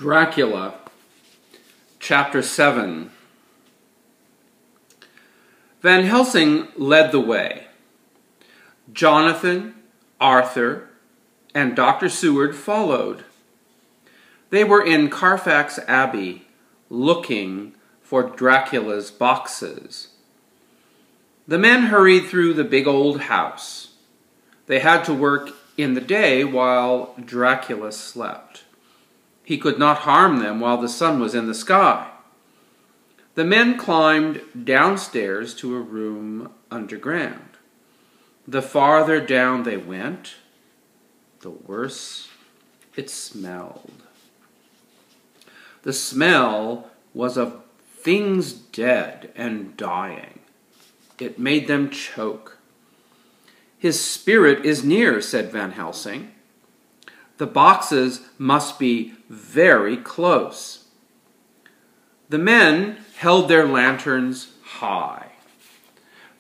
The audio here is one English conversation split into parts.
Dracula, Chapter 7. Van Helsing led the way. Jonathan, Arthur, and Dr. Seward followed. They were in Carfax Abbey, looking for Dracula's boxes. The men hurried through the big old house. They had to work in the day while Dracula slept. He could not harm them while the sun was in the sky. The men climbed downstairs to a room underground. The farther down they went, the worse it smelled. The smell was of things dead and dying. It made them choke. "His spirit is near," said Van Helsing. "The boxes must be very close." The men held their lanterns high.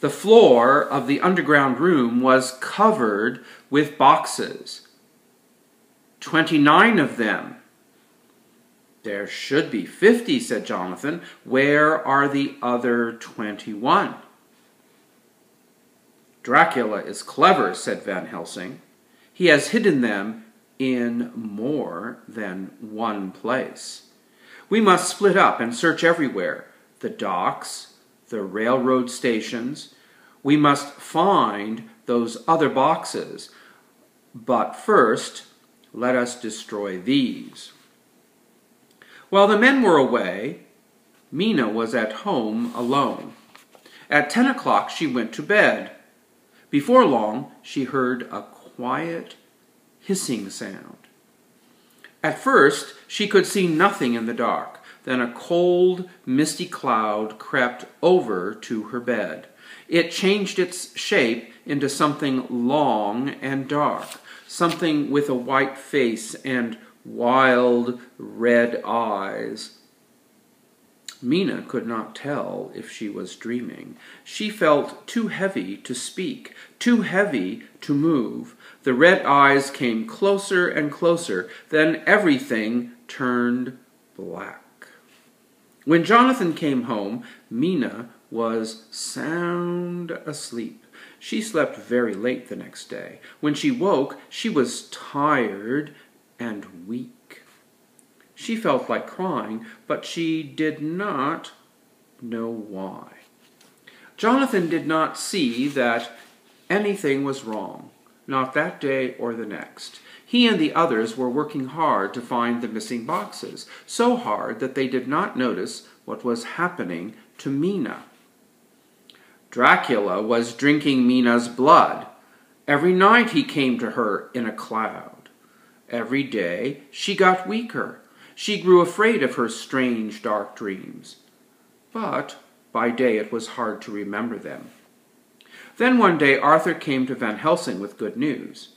The floor of the underground room was covered with boxes. 29 of them. "There should be 50, said Jonathan. "Where are the other 21? "Dracula is clever," said Van Helsing. "He has hidden them in more than one place. We must split up and search everywhere. The docks, the railroad stations. We must find those other boxes. But first, let us destroy these." While the men were away, Mina was at home alone. At 10 o'clock she went to bed. Before long, she heard a quiet hissing sound. At first, she could see nothing in the dark. Then a cold, misty cloud crept over to her bed. It changed its shape into something long and dark, something with a white face and wild red eyes. Mina could not tell if she was dreaming. She felt too heavy to speak, too heavy to move. The red eyes came closer and closer. Then everything turned black. When Jonathan came home, Mina was sound asleep. She slept very late the next day. When she woke, she was tired and weak. She felt like crying, but she did not know why. Jonathan did not see that anything was wrong, not that day or the next. He and the others were working hard to find the missing boxes, so hard that they did not notice what was happening to Mina. Dracula was drinking Mina's blood. Every night he came to her in a cloud. Every day she got weaker. She grew afraid of her strange, dark dreams. But by day it was hard to remember them. Then one day Arthur came to Van Helsing with good news.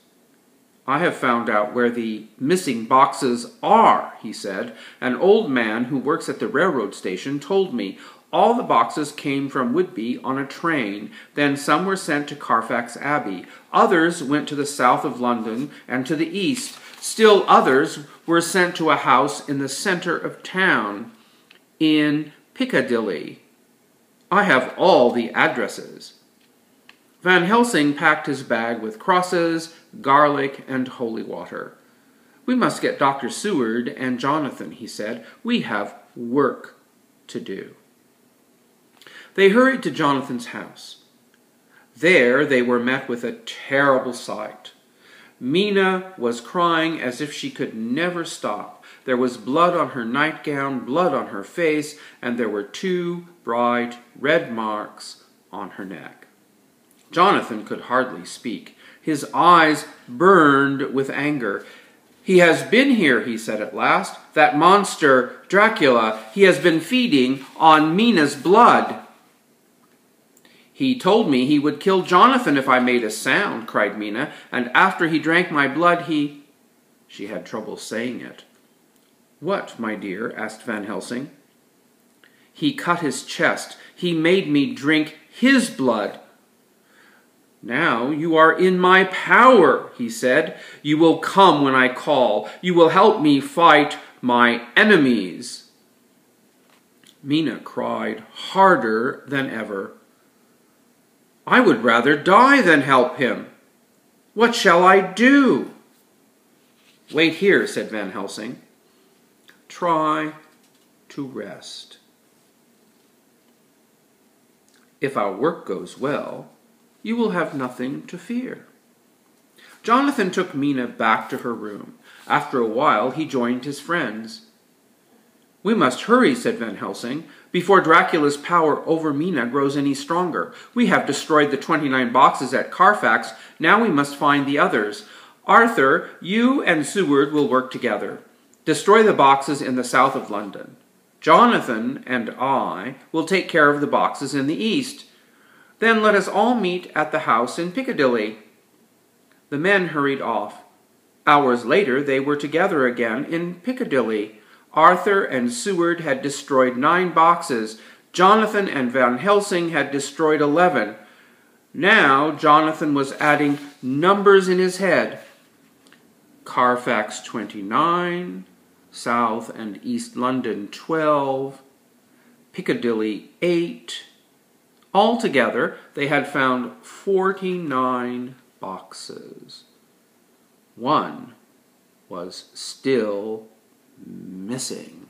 "I have found out where the missing boxes are," he said. "An old man who works at the railroad station told me. All the boxes came from Whitby on a train. Then some were sent to Carfax Abbey. Others went to the south of London and to the east. Still others were sent to a house in the center of town, in Piccadilly. I have all the addresses." Van Helsing packed his bag with crosses, garlic, and holy water. "We must get Dr. Seward and Jonathan," he said. "We have work to do." They hurried to Jonathan's house. There they were met with a terrible sight. Mina was crying as if she could never stop. There was blood on her nightgown, blood on her face, and there were 2 bright red marks on her neck. Jonathan could hardly speak. His eyes burned with anger. "He has been here," he said at last. "That monster, Dracula, he has been feeding on Mina's blood." "He told me he would kill Jonathan if I made a sound," cried Mina, "and after he drank my blood, he—" She had trouble saying it. "What, my dear?" asked Van Helsing. "He cut his chest. He made me drink his blood." "Now you are in my power," he said. "You will come when I call. You will help me fight my enemies." Mina cried harder than ever. "I would rather die than help him. What shall I do?" "Wait here," said Van Helsing. "Try to rest. If our work goes well, you will have nothing to fear." Jonathan took Mina back to her room. After a while, he joined his friends. "We must hurry," said Van Helsing, "before Dracula's power over Mina grows any stronger. We have destroyed the 29 boxes at Carfax. Now we must find the others. Arthur, you and Seward will work together. Destroy the boxes in the south of London. Jonathan and I will take care of the boxes in the east. Then let us all meet at the house in Piccadilly." The men hurried off. Hours later, they were together again in Piccadilly. Arthur and Seward had destroyed 9 boxes. Jonathan and Van Helsing had destroyed 11. Now Jonathan was adding numbers in his head. Carfax 29, South and East London 12, Piccadilly 8. Altogether, they had found 49 boxes. One was still missing.